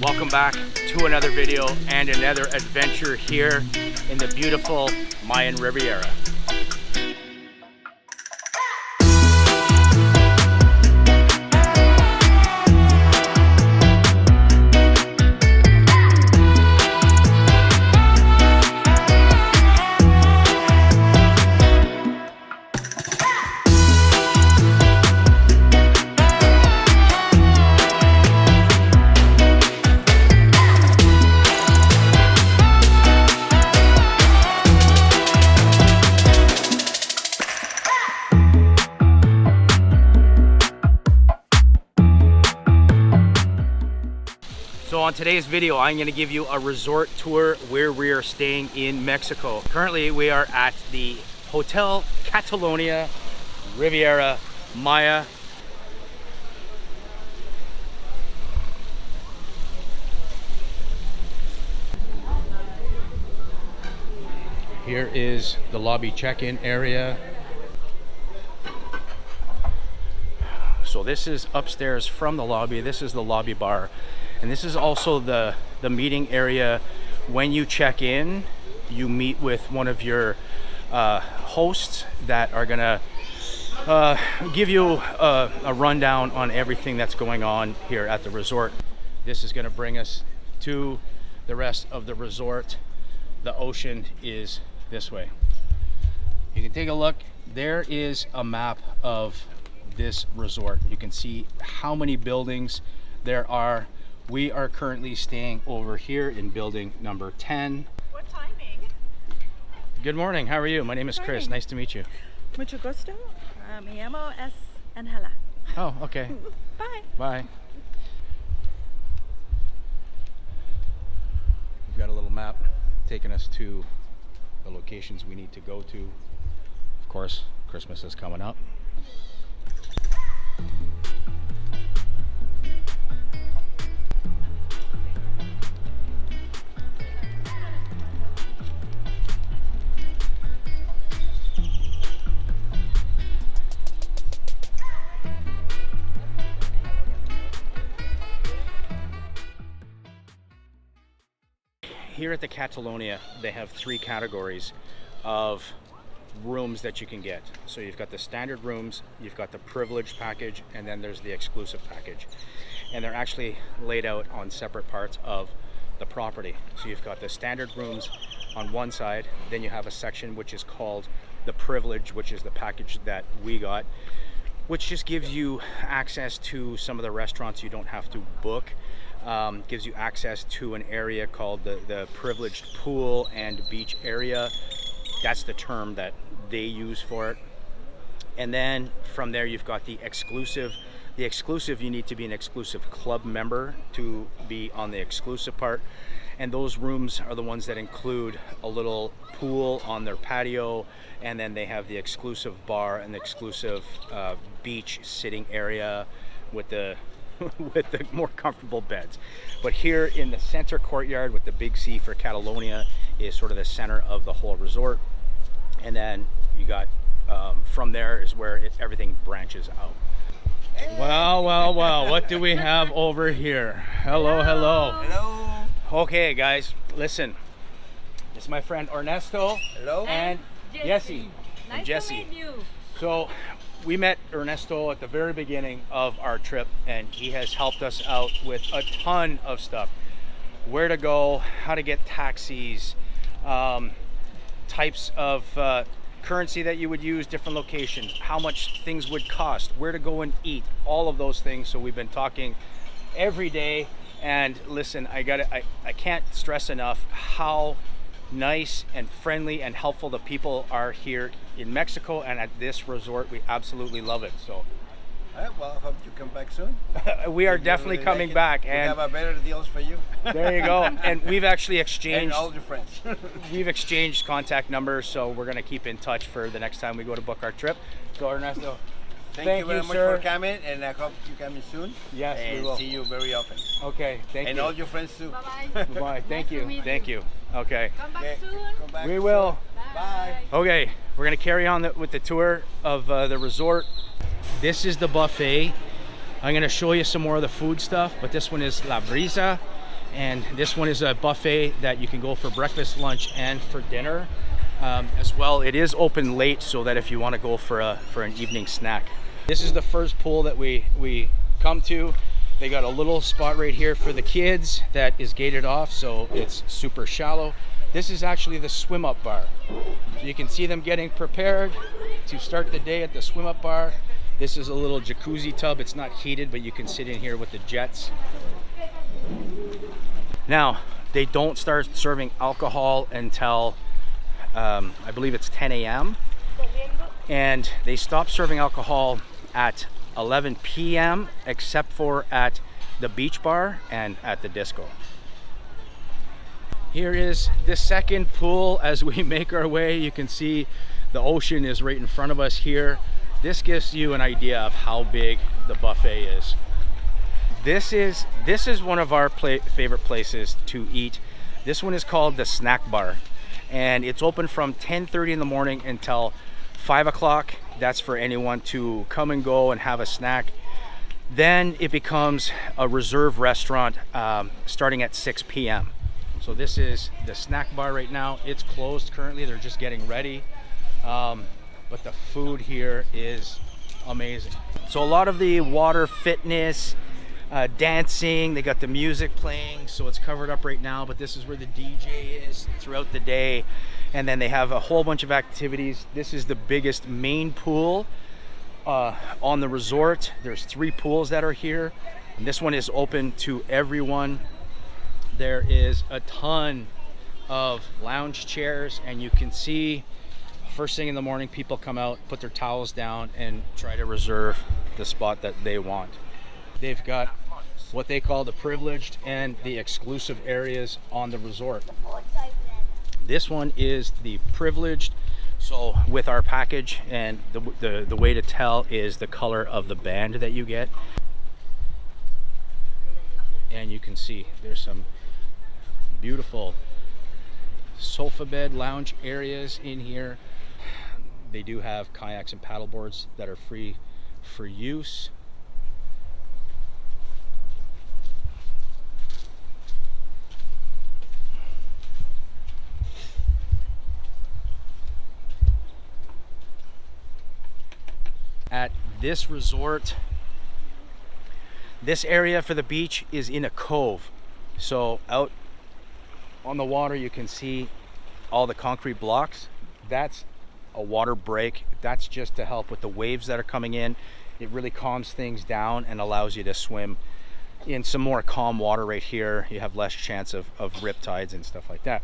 Welcome back to another video and another adventure here in the beautiful Mayan Riviera. So on today's video, I'm going to give you a resort tour where we are staying in Mexico. Currently, we are at the Hotel Catalonia Riviera Maya. Here is the lobby check-in area. So this is upstairs from the lobby. This is the lobby bar. And this is also the meeting area. When you check in, you meet with one of your hosts that are gonna give you a rundown on everything that's going on here at the resort. This is gonna bring us to the rest of the resort. The ocean is this way. You can take a look. There is a map of this resort. You can see how many buildings there are. We are currently staying over here in building number 10. What timing? Good morning. How are you? My name is Chris. Nice to meet you. Mucho gusto. Me llamo es Angela. Oh, okay. Bye. Bye. We've got a little map taking us to the locations we need to go to. Of course, Christmas is coming up. Here at the Catalonia, they have three categories of rooms that you can get. So you've got the standard rooms, you've got the privileged package, and then there's the exclusive package. And they're actually laid out on separate parts of the property. So you've got the standard rooms on one side, then you have a section which is called the privilege, which is the package that we got, which just gives you access to some of the restaurants you don't have to book. Gives you access to an area called the privileged pool and beach area. That's the term that they use for it. And then from there you've got the exclusive. The exclusive, you need to be an exclusive club member to be on the exclusive part. And those rooms are the ones that include a little pool on their patio, and then they have the exclusive bar and the exclusive beach sitting area with the with the more comfortable beds. But here in the center courtyard with the big C for Catalonia is sort of the center of the whole resort. And then you got from there is where everything branches out. Well, what do we have over here? Hello. Hello. Okay, guys, listen. This is my friend Ernesto. Hello. And Jesse. Nice to meet you. So we met Ernesto at the very beginning of our trip, and he has helped us out with a ton of stuff. Where to go, how to get taxis, types of currency that you would use, different locations, how much things would cost, where to go and eat, all of those things. So we've been talking every day. And listen, I can't stress enough how nice and friendly and helpful the people are here in Mexico and at this resort. We absolutely love it. So Well, I hope you come back soon. we are definitely really coming like back, we and have a better deals for you. there you go. And we've actually And exchanged all your friends. we've exchanged contact numbers, so we're going to keep in touch for the next time we go to book our trip. So Ernesto, Thank you very much sir. for coming, and I hope you come soon. Yes, we and will. see you very often. Okay, thank And you. all your friends too. Bye-bye. Bye. Thank Nice to you. meet Thank you. Okay. Come back Okay, soon. come back We soon. will. Bye. Okay, we're gonna carry on with the tour of the resort. This is the buffet. I'm gonna show you some more of the food stuff, but this one is La Brisa. And this one is a buffet that you can go for breakfast, lunch, and for dinner as well. It is open late so that if you want to go for an evening snack. This is the first pool that we come to. They got a little spot right here for the kids that is gated off, so it's super shallow. This is actually the swim up bar. So you can see them getting prepared to start the day at the swim up bar. This is a little jacuzzi tub. It's not heated, but you can sit in here with the jets. Now, they don't start serving alcohol until I believe it's 10 a.m. and they stop serving alcohol at 11 p.m. except for at the beach bar and at the disco. Here is the second pool as we make our way. You can see the ocean is right in front of us here. This gives you an idea of how big the buffet is. This is one of our favorite places to eat. This one is called the snack bar, and it's open from 10:30 in the morning until 5 o'clock. That's for anyone to come and go and have a snack. Then it becomes a reserve restaurant starting at 6 p.m. So this is the snack bar right now. It's closed currently. They're just getting ready. But the food here is amazing. So a lot of the water fitness, dancing, they got the music playing, so it's covered up right now, but this is where the DJ is throughout the day. And then they have a whole bunch of activities. This is the biggest main pool on the resort. There's 3 pools that are here, and this one is open to everyone. There is a ton of lounge chairs, and you can see first thing in the morning people come out, put their towels down, and try to reserve the spot that they want. They've got what they call the privileged and the exclusive areas on the resort. This one is the privileged. So with our package, and the way to tell is the color of the band that you get. And you can see there's some beautiful sofa bed lounge areas in here. They do have kayaks and paddle boards that are free for use. At this resort, this area for the beach is in a cove. So out on the water you can see all the concrete blocks. That's a water break. That's just to help with the waves that are coming in. It really calms things down and allows you to swim in some more calm water right here. You have less chance of riptides and stuff like that.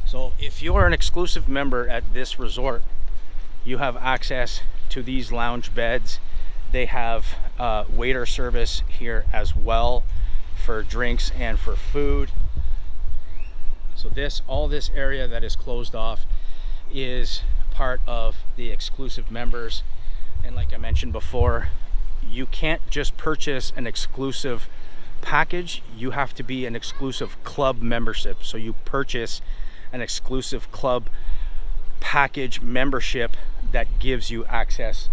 So if you're an exclusive member at this resort, you have access to these lounge beds. They have waiter service here as well for drinks and for food. So all this area that is closed off is part of the exclusive members. And like I mentioned before, you can't just purchase an exclusive package. You have to be an exclusive club membership. So you purchase an exclusive club package membership that gives you access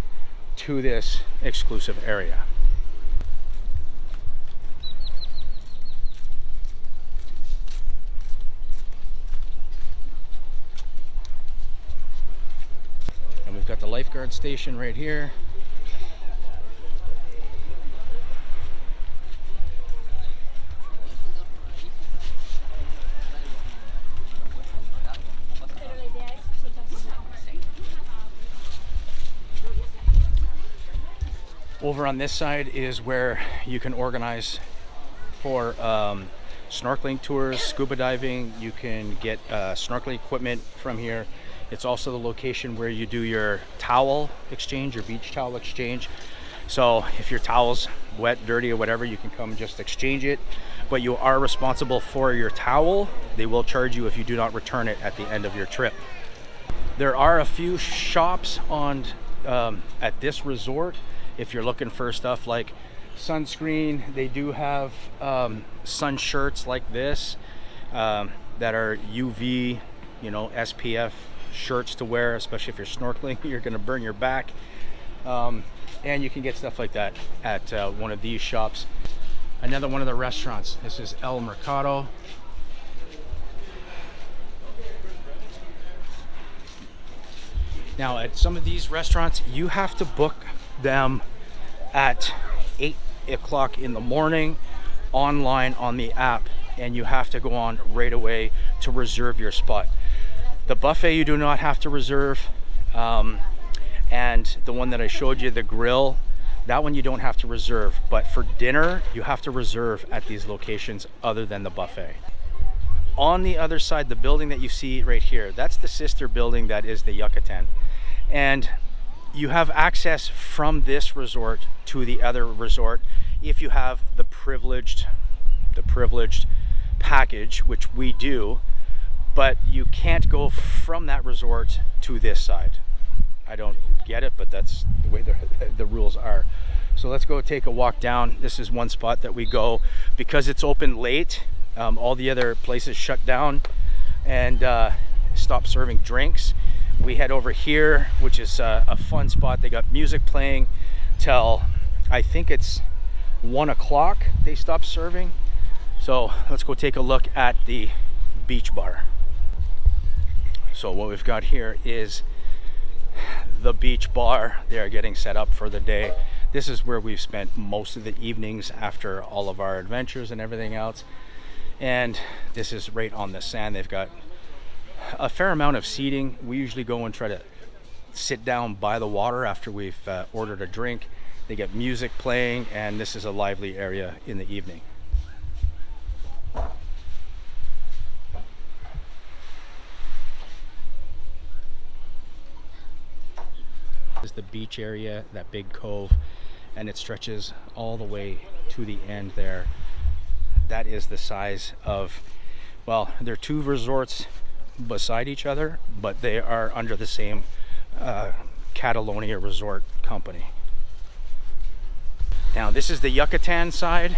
to this exclusive area. And we've got the lifeguard station right here. Over on this side is where you can organize for snorkeling tours, scuba diving. You can get snorkeling equipment from here. It's also the location where you do your towel exchange, your beach towel exchange. So if your towel's wet, dirty, or whatever, you can come and just exchange it. But you are responsible for your towel. They will charge you if you do not return it at the end of your trip. There are a few shops on at this resort. If you're looking for stuff like sunscreen, they do have sun shirts like this that are UV, SPF shirts to wear, especially if you're snorkeling. You're going to burn your back. And you can get stuff like that at one of these shops. another one of the restaurants. This is El Mercado. Now at some of these restaurants, you have to book them at 8 o'clock in the morning online on the app, and you have to go on right away to reserve your spot. The buffet you do not have to reserve, and the one that I showed you, the grill, that one you don't have to reserve, but for dinner you have to reserve at these locations other than the buffet. On the other side, the building that you see right here, that's the sister building that is the Yucatan, and you have access from this resort to the other resort if you have the privileged package, which we do, but you can't go from that resort to this side. I don't get it, but that's the way the rules are. So let's go take a walk down. This is one spot that we go because it's open late. All the other places shut down and stop serving drinks. We head over here, which is a fun spot. They got music playing till I think it's 1 o'clock they stop serving. So let's go take a look at the beach bar. So what we've got here is the beach bar. They are getting set up for the day. This is where we've spent most of the evenings after all of our adventures and everything else. And this is right on the sand. They've got a fair amount of seating. We usually go and try to sit down by the water after we've ordered a drink. They get music playing, and this is a lively area in the evening. This is the beach area, that big cove, and it stretches all the way to the end there. That is the size of, well, there are two resorts beside each other, but they are under the same Catalonia Resort Company. Now this is the Yucatan side,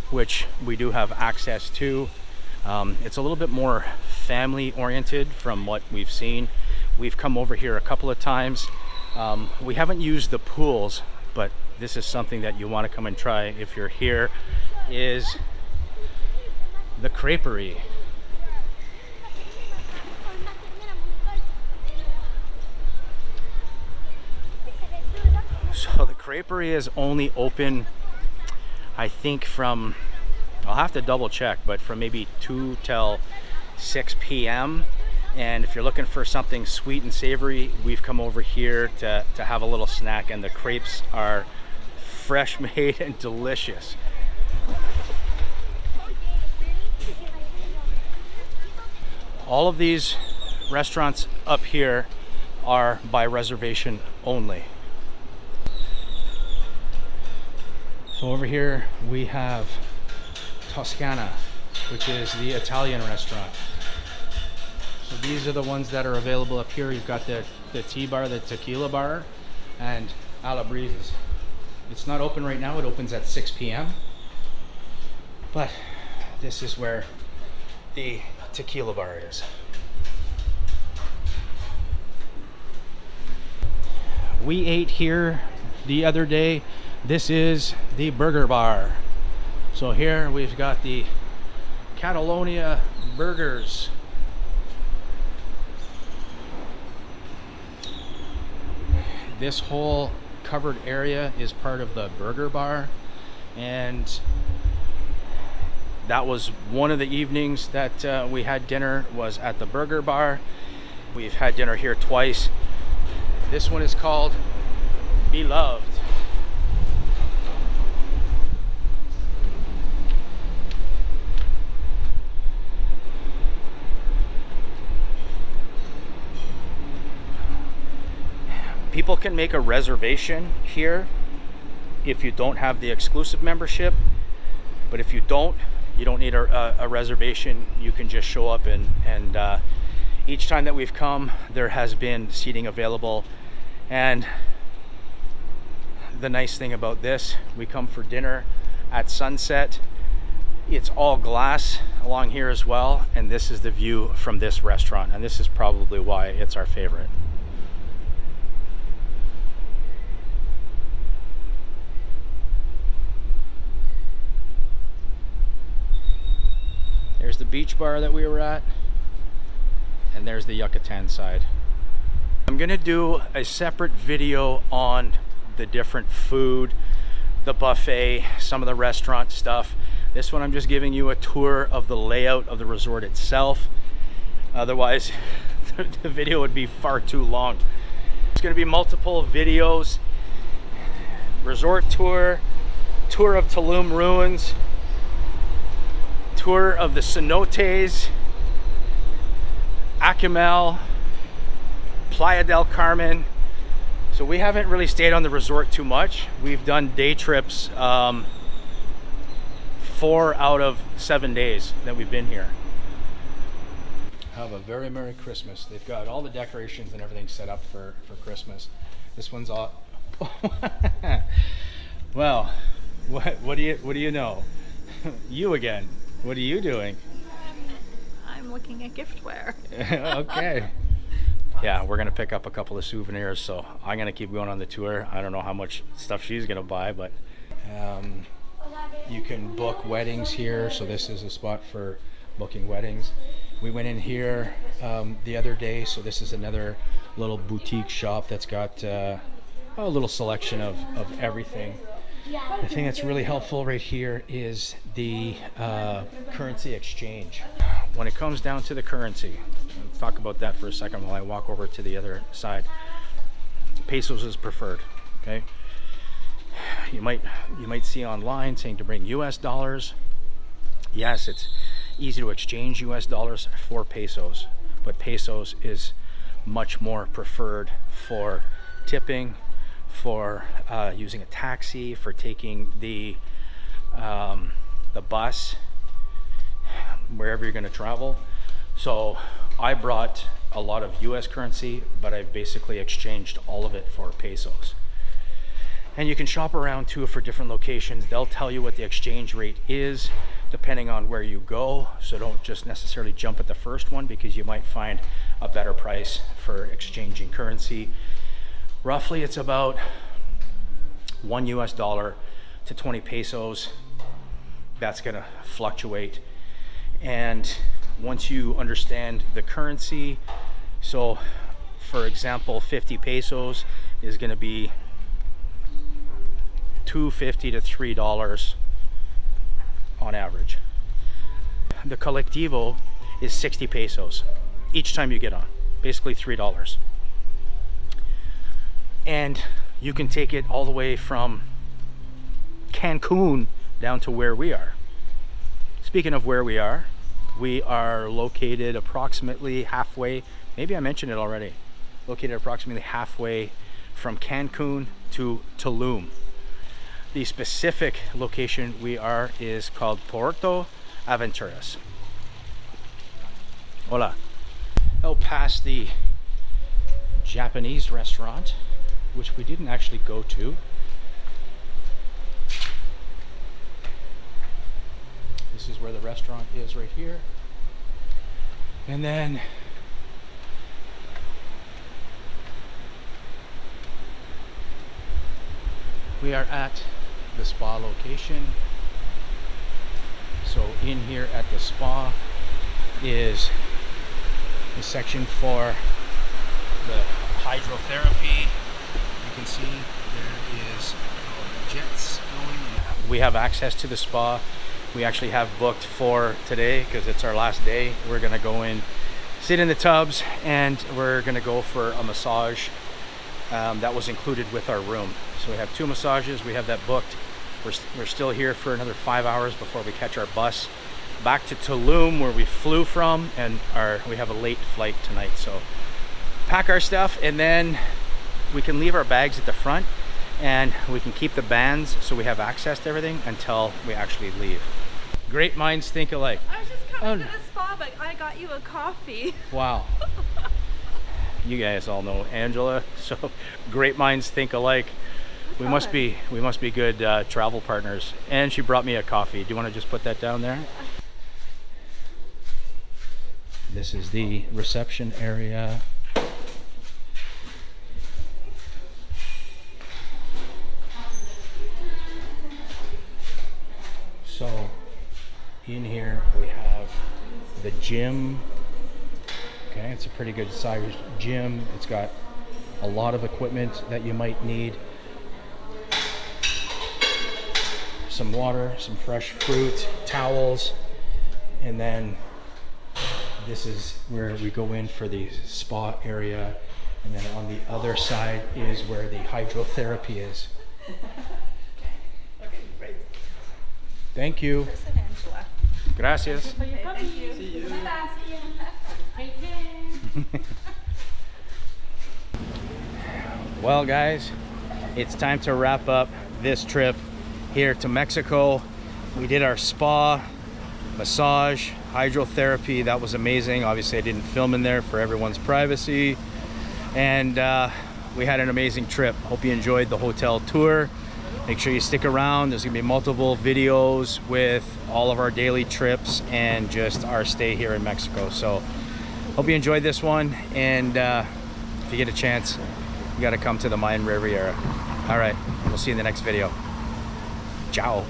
which we do have access to. It's a little bit more family oriented from what we've seen. We've come over here a couple of times. We haven't used the pools, but this is something that you want to come and try if you're here, is the creperie. So the creperie is only open, I think, from, I'll have to double check, but from maybe 2 till 6 p.m. And if you're looking for something sweet and savory, we've come over here to have a little snack, and the crepes are fresh made and delicious. All of these restaurants up here are by reservation only. So over here we have Toscana, which is the Italian restaurant. So these are the ones that are available up here. You've got the tea bar, the tequila bar, and Alla Breezes. It's not open right now. It opens at 6 p.m. But this is where the tequila bar is. We ate here the other day. This is the burger bar. So here we've got the Catalonia burgers. This whole covered area is part of the burger bar, and that was one of the evenings that we had dinner, was at the burger bar. We've had dinner here twice. This one is called Beloved. People can make a reservation here if you don't have the exclusive membership, but if you don't need a reservation. You can just show up, and each time that we've come, there has been seating available. And the nice thing about this, we come for dinner at sunset. It's all glass along here as well, and this is the view from this restaurant, and this is probably why it's our favorite. the beach bar that we were at, and there's the Yucatan side. I'm gonna do a separate video on the different food, the buffet, some of the restaurant stuff. This one I'm just giving you a tour of the layout of the resort itself. Otherwise, the video would be far too long. It's gonna be multiple videos. Resort tour, tour of Tulum ruins, tour of the cenotes, Acumel, Playa del Carmen. So we haven't really stayed on the resort too much. We've done day trips 4 out of 7 days that we've been here. Have a very Merry Christmas. They've got all the decorations and everything set up for Christmas. This one's all well, what do you know? You again. What are you doing? I'm looking at giftware. Okay. Yeah, we're gonna pick up a couple of souvenirs, so I'm gonna keep going on the tour. I don't know how much stuff she's gonna buy, but you can book weddings here. So this is a spot for booking weddings. We went in here the other day, so this is another little boutique shop that's got a little selection of everything. The thing that's really helpful right here is the currency exchange. When it comes down to the currency, let's talk about that for a second while I walk over to the other side. Pesos is preferred, okay? You might see online saying to bring US dollars. Yes, it's easy to exchange US dollars for pesos, but pesos is much more preferred for tipping, for using a taxi, for taking the bus wherever you're going to travel. So I brought a lot of US currency, but I basically exchanged all of it for pesos. And you can shop around too for different locations. They'll tell you what the exchange rate is depending on where you go. So don't just necessarily jump at the first one, because you might find a better price for exchanging currency. Roughly it's about $1 US to 20 pesos. That's gonna fluctuate. And once you understand the currency, so for example, 50 pesos is gonna be $2.50 to $3 on average. The colectivo is 60 pesos each time you get on, basically $3. And you can take it all the way from Cancun down to where we are. Speaking of where we are located approximately halfway, maybe I mentioned it already, located approximately halfway from Cancun to Tulum. The specific location we are is called Puerto Aventuras. Hola. Oh, past the Japanese restaurant, which we didn't actually go to. This is where the restaurant is right here. And then we are at the spa location. So in here at the spa is the section for the hydrotherapy. You can see there is jets going. We have access to the spa. We actually have booked for today because it's our last day. We're gonna go in, sit in the tubs, and we're gonna go for a massage that was included with our room. So we have 2 massages, we have that booked. We're still here for another 5 hours before we catch our bus back to Tulum, where we flew from, and we have a late flight tonight. So pack our stuff, and then we can leave our bags at the front, and we can keep the bands so we have access to everything until we actually leave. Great minds think alike. I was just coming to the spa, but I got you a coffee. Wow. You guys all know Angela, so great minds think alike. We must be good travel partners. And she brought me a coffee. Do you want to just put that down there? This is the reception area. So In here we have the gym. Okay, it's a pretty good sized gym. It's got a lot of equipment that you might need. Some water, some fresh fruit, towels, and then this is where we go in for the spa area, and then on the other side is where the hydrotherapy is. Okay, great. Thank you. Kristen, Angela. Gracias. Thank you. See you. Well, guys, it's time to wrap up this trip here to Mexico. We did our spa, massage, hydrotherapy. That was amazing. Obviously, I didn't film in there for everyone's privacy. And we had an amazing trip. Hope you enjoyed the hotel tour. Make sure you stick around. There's gonna be multiple videos with all of our daily trips and just our stay here in Mexico. So hope you enjoyed this one. And if you get a chance, you gotta come to the Mayan Riviera. All right, we'll see you in the next video. Ciao.